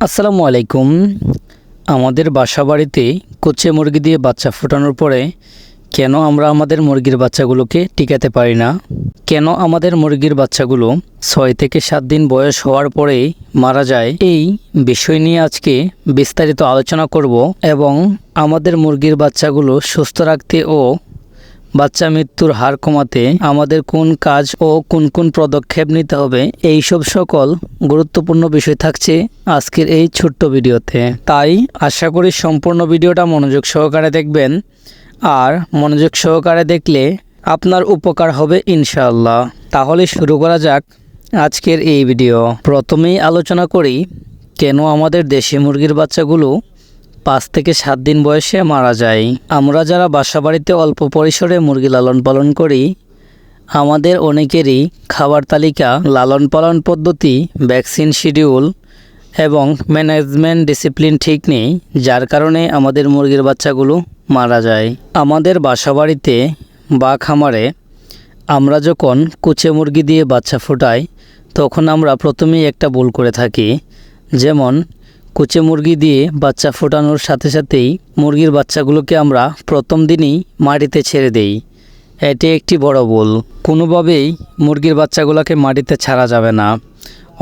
আসসালামু আলাইকুম। আমাদের বাসাবাড়িতে কুচে মুরগি দিয়ে বাচ্চা ফোটানোর পরে কেন আমরা আমাদের মুরগির বাচ্চাগুলোকে টিকাতে পারি না, কেন আমাদের মুরগির বাচ্চাগুলো 6 থেকে 7 দিন বয়স হওয়ার পরেই মারা যায়, এই বিষয় নিয়ে আজকে বিস্তারিত আলোচনা করব এবং আমাদের মুরগির বাচ্চাগুলো সুস্থ রাখতে ও বাচ্চা মৃত্যুর হার কমাতে আমাদের কোন কাজ ও কোন কোন পদক্ষেপ নিতে হবে, এই সব সকল গুরুত্বপূর্ণ বিষয় থাকছে আজকের এই ছোট্ট ভিডিওতে। তাই আশা করি সম্পূর্ণ ভিডিওটা মনোযোগ সহকারে দেখবেন, আর মনোযোগ সহকারে দেখলে আপনার উপকার হবে ইনশাআল্লাহ। তাহলে শুরু করা যাক আজকের এই ভিডিও। প্রথমেই আলোচনা করি কেন আমাদের দেশি মুরগির বাচ্চাগুলো 5 থেকে 7 দিন বয়সে মারা যায়। আমরা যারা বাসাবাড়িতে অল্প পরিসরে মুরগি লালন পালন করি, আমাদের অনেকেরই খাবার তালিকা, লালন পালন পদ্ধতি, ভ্যাকসিন শিডিউল এবং ম্যানেজমেন্ট ডিসিপ্লিন ঠিক নেই, যার কারণে আমাদের মুরগির বাচ্চাগুলো মারা যায়। আমাদের বাসাবাড়িতে বা খামারে আমরা যখন কুচে মুরগি দিয়ে বাচ্চা ফোটাই, তখন আমরা প্রথমেই একটা ভুল করে থাকি। যেমন কুচে মুরগি দিয়ে বাচ্চা ফোটানোর সাথে সাথেই মুরগির বাচ্চাগুলোকে আমরা প্রথম দিনই মাটিতে ছেড়ে দেই। এটি একটি বড় ভুল। কোনোভাবেই মুরগির বাচ্চাগুলোকে মাটিতে ছাড়া যাবে না।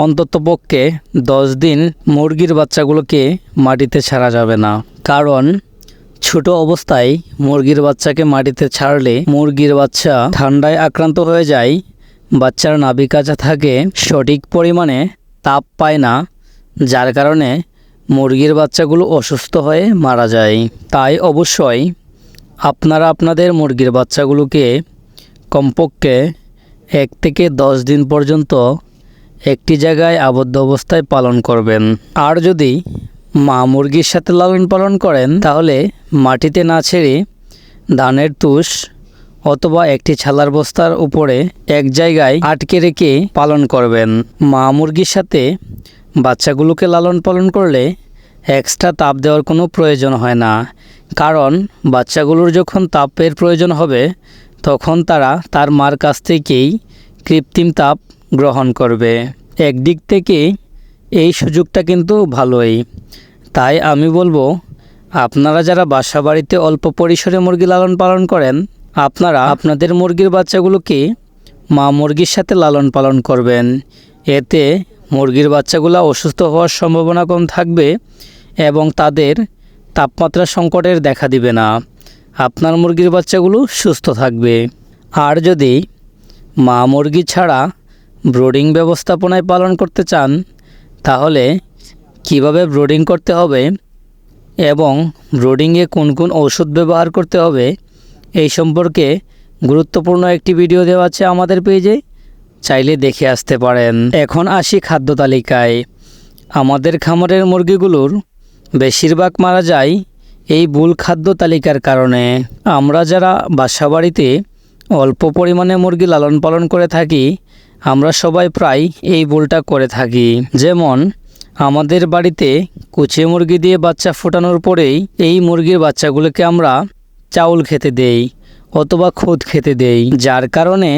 অন্ততপক্ষে 10 দিন মুরগির বাচ্চাগুলোকে মাটিতে ছাড়া যাবে না, কারণ ছোট অবস্থায় মুরগির বাচ্চাকে মাটিতে ছাড়লে মুরগির বাচ্চা ঠান্ডায় আক্রান্ত হয়ে যায়, বাচ্চার নাভি কাঁচা থাকে, সঠিক পরিমাণে তাপ পায় না, যার কারণে মুরগির বাচ্চাগুলো অসুস্থ হয়ে মারা যায়। তাই অবশ্যই আপনারা আপনাদের মুরগির বাচ্চাগুলোকে কমপক্ষে 1 থেকে 10 দিন পর্যন্ত একটি জায়গায় আবদ্ধ অবস্থায় পালন করবেন। আর যদি মা মুরগির সাথে লালন পালন করেন, তাহলে মাটিতে না ছেড়ে ধানের তুষ অথবা একটি ছালার বস্তার উপরে এক জায়গায় আটকে রেখে পালন করবেন। মা মুরগির সাথে বাচ্চাগুলোকে লালন পালন করলে এক্সট্রা তাপ দেওয়ার কোনো প্রয়োজন হয় না, কারণ বাচ্চাগুলোর যখন তাপের প্রয়োজন হবে তখন তারা তার মার কাছ থেকেই কৃত্রিম তাপ গ্রহণ করবে। একদিক থেকে এই সুযোগটা কিন্তু ভালোই। তাই আমি বলবো, আপনারা যারা বাসাবাড়িতে অল্প পরিসরে মুরগি লালন পালন করেন, আপনারা আপনাদের মুরগির বাচ্চাগুলোকে মা মুরগির সাথে লালন পালন করবেন। এতে মুরগির বাচ্চাগুলো অসুস্থ হওয়ার সম্ভাবনা কম থাকবে এবং তাদের তাপমাত্রা সংকটের দেখা দিবে না। আপনার মুরগির বাচ্চাগুলো সুস্থ থাকবে। আর যদি মা মুরগি ছাড়া ব্রুডিং ব্যবস্থাপনায় পালন করতে চান, তাহলে কিভাবে ব্রুডিং করতে হবে এবং ব্রুডিংয়ে কোন কোন ঔষধ ব্যবহার করতে হবে, এই সম্পর্কে গুরুত্বপূর্ণ একটি ভিডিও দেওয়া আছে আমাদের পেজে, চাইলে দেখে আসতে পারেন। এখন আসি খাদ্য তালিকায়। আমাদের খামারের মুরগিগুলোর বেশিরভাগ মারা যায় এই ভুল খাদ্য তালিকার কারণে। আমরা যারা বাসাবাড়িতে অল্প পরিমাণে মুরগি লালন পালন করে থাকি, আমরা সবাই প্রায় এই ভুলটা করে থাকি। যেমন আমাদের বাড়িতে কুচে মুরগি দিয়ে বাচ্চা ফোটানোর পরেই এই মুরগির বাচ্চাগুলোকে আমরা চাউল খেতে দেই অথবা খুদ খেতে দেই, যার কারণে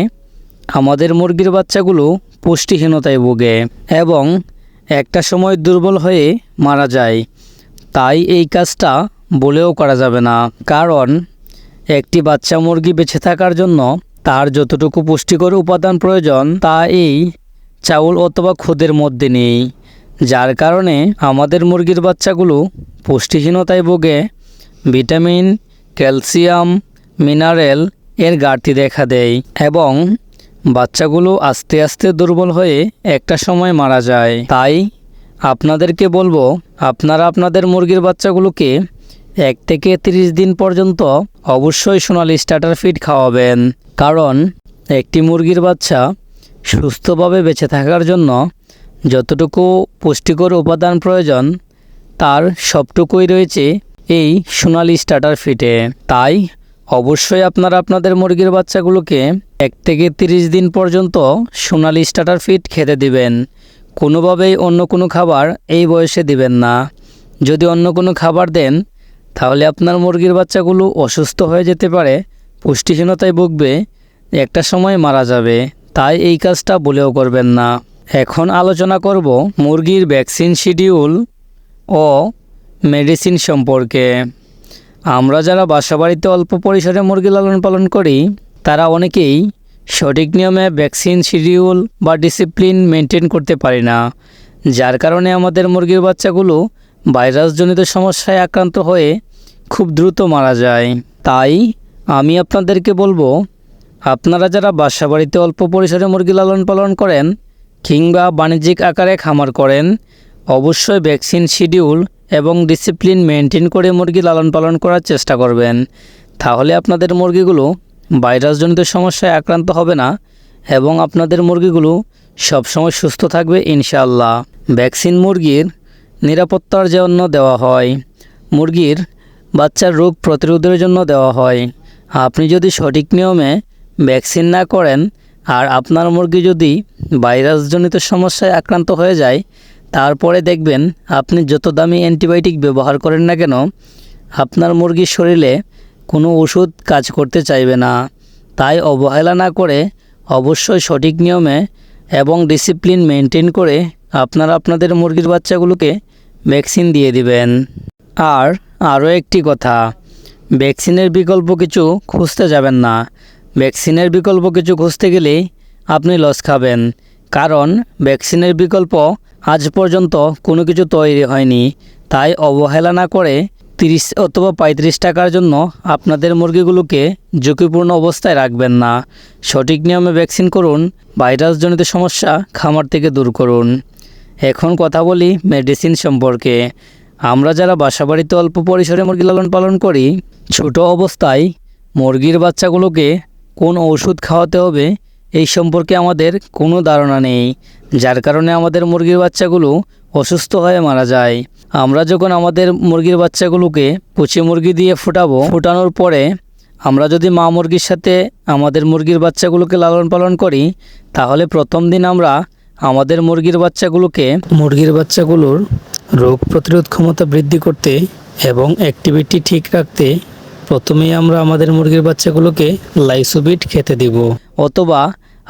আমাদের মুরগির বাচ্চাগুলো পুষ্টিহীনতায় ভোগে এবং একটা সময় দুর্বল হয়ে মারা যায়। তাই এই কাজটা বলেও করা যাবে না, কারণ একটি বাচ্চা মুরগি বেঁচে থাকার জন্য তার যতটুকু পুষ্টিকর উপাদান প্রয়োজন তা এই চাউল অথবা খুদের মধ্যে নেই, যার কারণে আমাদের মুরগির বাচ্চাগুলো পুষ্টিহীনতায় ভোগে। ভিটামিন, ক্যালসিয়াম, মিনারেল এর ঘাটতি দেখা দেয় এবং বাচ্চাগুলো আস্তে আস্তে দুর্বল হয়ে একটা সময় মারা যায়। তাই আপনাদেরকে বলবো, আপনারা আপনাদের মুরগির বাচ্চাগুলোকে 1 থেকে 30 দিন পর্যন্ত অবশ্যই সোনালি স্টার্টার ফিড খাওয়াবেন, কারণ একটি মুরগির বাচ্চা সুস্থভাবে বেঁচে থাকার জন্য যতটুকু পুষ্টিকর উপাদান প্রয়োজন তার সবটুকুই রয়েছে এই সোনালি স্টার্টার ফিডে। তাই অবশ্যই আপনারা আপনাদের মুরগির বাচ্চাগুলোকে 1 থেকে 30 দিন পর্যন্ত সোনালি স্টার্টার ফিড খেতে দিবেন। কোনোভাবেই অন্য কোনো খাবার এই বয়সে দিবেন না। যদি অন্য কোনো খাবার দেন, তাহলে আপনার মুরগির বাচ্চাগুলো অসুস্থ হয়ে যেতে পারে, পুষ্টিহীনতায় ভুগবে, একটা সময় মারা যাবে। তাই এই কাজটা ভুলেও করবেন না। এখন আলোচনা করব মুরগির ভ্যাকসিন শিডিউল ও মেডিসিন সম্পর্কে। আমরা যারা বাসাবাড়িতে অল্প পরিসরে মুরগি লালন পালন করি তারা অনেকেই সঠিক নিয়মে ভ্যাকসিন শিডিউল বা ডিসিপ্লিন মেনটেন করতে পারি না, যার কারণে আমাদের মুরগির বাচ্চাগুলো ভাইরাসজনিত সমস্যায় আক্রান্ত হয়ে খুব দ্রুত মারা যায়। তাই আমি আপনাদেরকে বলবো, আপনারা যারা বাসাবাড়িতে অল্প পরিসরে মুরগি লালন পালন করেন কিংবা বাণিজ্যিক আকারে খামার করেন, অবশ্যই ভ্যাকসিন শিডিউল এবং ডিসিপ্লিন মেনটেন করে মুরগি লালন পালন করার চেষ্টা করবেন। তাহলে আপনাদের মুরগিগুলো ভাইরাসজনিত সমস্যায় আক্রান্ত হবে না এবং আপনাদের মুরগিগুলো সবসময় সুস্থ থাকবে ইনশাআল্লাহ। ভ্যাকসিন মুরগির নিরাপত্তার জন্য দেওয়া হয়, মুরগির বাচ্চার রোগ প্রতিরোধের জন্য দেওয়া হয়। আপনি যদি সঠিক নিয়মে ভ্যাকসিন না করেন আর আপনার মুরগি যদি ভাইরাসজনিত সমস্যায় আক্রান্ত হয়ে যায়, তারপরে দেখবেন আপনি যত দামি অ্যান্টিবায়োটিক ব্যবহার করেন না কেন, আপনার মুরগির শরীরে কোনো ওষুধ কাজ করতে চাইবে না। তাই অবহেলা না করে অবশ্যই সঠিক নিয়মে এবং ডিসিপ্লিন মেনটেন করে আপনারা আপনাদের মুরগির বাচ্চাগুলোকে ভ্যাকসিন দিয়ে দিবেন। আর আরও একটি কথা, ভ্যাকসিনের বিকল্প কিছু খুঁজতে যাবেন না। ভ্যাকসিনের বিকল্প কিছু খুঁজতে গেলে আপনি লস খাবেন, কারণ ভ্যাকসিনের বিকল্প আজ পর্যন্ত কোনো কিছু তৈরি হয়নি। তাই অবহেলা না করে 30 অথবা 35 টাকার জন্য আপনাদের মুরগিগুলোকে ঝুঁকিপূর্ণ অবস্থায় রাখবেন না। সঠিক নিয়মে ভ্যাকসিন করুন, ভাইরাসজনিত সমস্যা খামার থেকে দূর করুন। এখন কথা বলি মেডিসিন সম্পর্কে। আমরা যারা বাসাবাড়িতে অল্প পরিসরে মুরগি লালন পালন করি, ছোট অবস্থায় মুরগির বাচ্চাগুলোকে কোন ওষুধ খাওয়াতে হবে এই সম্পর্কে আমাদের কোনো ধারণা নেই, যার কারণে আমাদের মুরগির বাচ্চাগুলো অসুস্থ হয়ে মারা যায়। আমরা যখন আমাদের মুরগির বাচ্চাগুলোকে পুঁচি মুরগি দিয়ে ফোটানোর পরে আমরা যদি মা মুরগির সাথে আমাদের মুরগির বাচ্চাগুলোকে লালন পালন করি, তাহলে প্রথম দিন আমরা আমাদের মুরগির বাচ্চাগুলোর রোগ প্রতিরোধ ক্ষমতা বৃদ্ধি করতে এবং অ্যাক্টিভিটি ঠিক রাখতে প্রথমেই আমরা আমাদের মুরগির বাচ্চাগুলোকে লাইসোবিট খেতে দিব, অথবা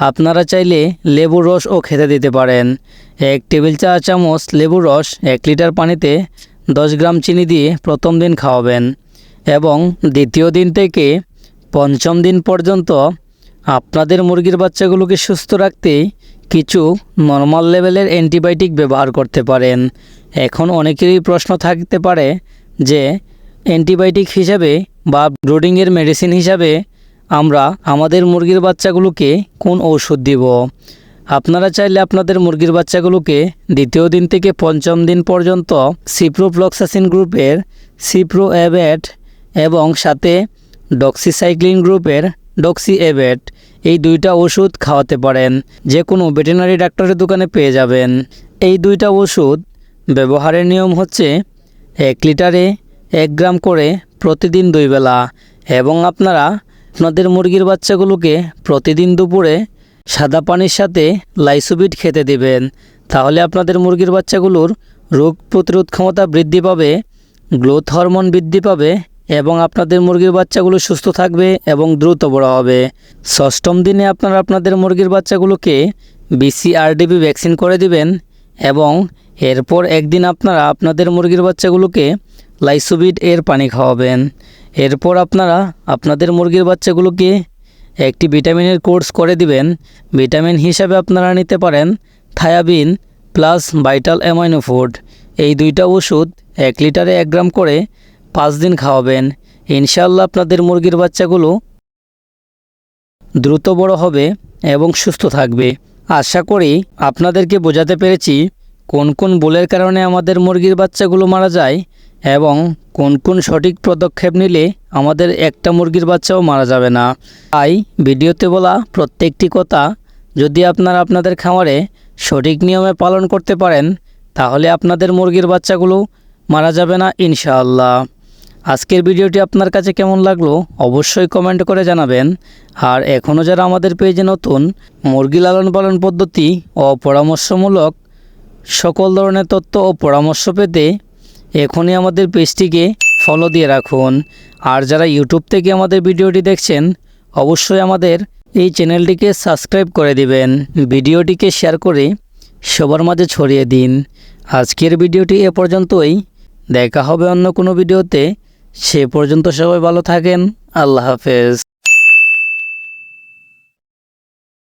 আপনারা চাইলে লেবুর রসও খেতে দিতে পারেন। 1 টেবিল চা চামচ লেবুর রস 1 লিটার পানিতে 10 গ্রাম চিনি দিয়ে প্রথম দিন খাওয়াবেন এবং দ্বিতীয় দিন থেকে পঞ্চম দিন পর্যন্ত আপনাদের মুরগির বাচ্চাগুলোকে সুস্থ রাখতে কিছু নর্মাল লেভেলের অ্যান্টিবায়োটিক ব্যবহার করতে পারেন। এখন অনেকেরই প্রশ্ন থাকতে পারে যে অ্যান্টিবায়োটিক হিসাবে বা ব্রুডিংয়ের মেডিসিন হিসাবে আমরা আমাদের মুরগির বাচ্চাগুলোকে কোন ঔষধ দিব। আপনারা চাইলে আপনাদের মুরগির বাচ্চাগুলোকে দ্বিতীয় দিন থেকে পঞ্চম দিন পর্যন্ত সিপ্রোফ্লক্সাসিন গ্রুপের সিপ্রোঅ্যাভেট এবং সাথে ডক্সিসাইক্লিন গ্রুপের ডক্সিঅ্যাভেট এই 2টা ওষুধ খাওয়াতে পারেন। যে কোনো ভেটেরিনারি ডাক্তারের দোকানে পেয়ে যাবেন। এই 2টা ওষুধ ব্যবহারের নিয়ম হচ্ছে 1 লিটারে 1 গ্রাম করে প্রতিদিন 2 বেলা, এবং আপনারা আপনাদের মুরগির বাচ্চাগুলোকে প্রতিদিন দুপুরে সাদা পানির সাথে লাইসোবিট খেতে দিবেন। তাহলে আপনাদের মুরগির বাচ্চাগুলোর রোগ প্রতিরোধ ক্ষমতা বৃদ্ধি পাবে, গ্রোথ হরমোন বৃদ্ধি পাবে এবং আপনাদের মুরগির বাচ্চাগুলো সুস্থ থাকবে এবং দ্রুত বড় হবে। 6ম দিনে আপনারা আপনাদের মুরগির বাচ্চাগুলোকে BCRDB ভ্যাকসিন করে দিবেন এবং এরপর একদিন আপনারা আপনাদের মুরগির বাচ্চাগুলোকে লাইসোবিট এর পানি খাওয়াবেন। এরপর আপনারা আপনাদের মুরগির বাচ্চাগুলোকে একটি ভিটামিনের কোর্স করে দিবেন। ভিটামিন হিসাবে আপনারা নিতে পারেন থায়াবিন প্লাস ভাইটাল অ্যামাইনো ফুড। এই 2টা ওষুধ 1 লিটারে 1 গ্রাম করে 5 দিন খাওয়াবেন। ইনশাআল্লাহ আপনাদের মুরগির বাচ্চাগুলো দ্রুত বড় হবে এবং সুস্থ থাকবে। আশা করি আপনাদেরকে বোঝাতে পেরেছি কোন কোন ভুলের কারণে আমাদের মুরগির বাচ্চাগুলো মারা যায় এবং কোন কোন সঠিক পদক্ষেপ নিলে আমাদের একটা মুরগির বাচ্চাও মারা যাবে না। তাই ভিডিওতে বলা প্রত্যেকটি কথা যদি আপনারা আপনাদের খামারে সঠিক নিয়মে পালন করতে পারেন, তাহলে আপনাদের মুরগির বাচ্চাগুলো মারা যাবে না ইনশাআল্লাহ। আজকের ভিডিওটি আপনার কাছে কেমন লাগলো অবশ্যই কমেন্ট করে জানাবেন। আর এখনও যারা আমাদের পেজে নতুন, মুরগি লালন পালন পদ্ধতি ও পরামর্শমূলক সকল ধরনের তথ্য ও পরামর্শ পেতে এখনই আমাদের পেজটিকে ফলো দিয়ে রাখুন। আর যারা ইউটিউব থেকে আমাদের ভিডিওটি দেখছেন অবশ্যই আমাদের এই চ্যানেলটিকে সাবস্ক্রাইব করে দিবেন। ভিডিওটিকে শেয়ার করে সবার মাঝে ছড়িয়ে দিন। আজকের ভিডিওটি এ পর্যন্তই। দেখা হবে অন্য কোনো ভিডিওতে। সে পর্যন্ত সবাই ভালো থাকেন। আল্লাহ হাফেজ।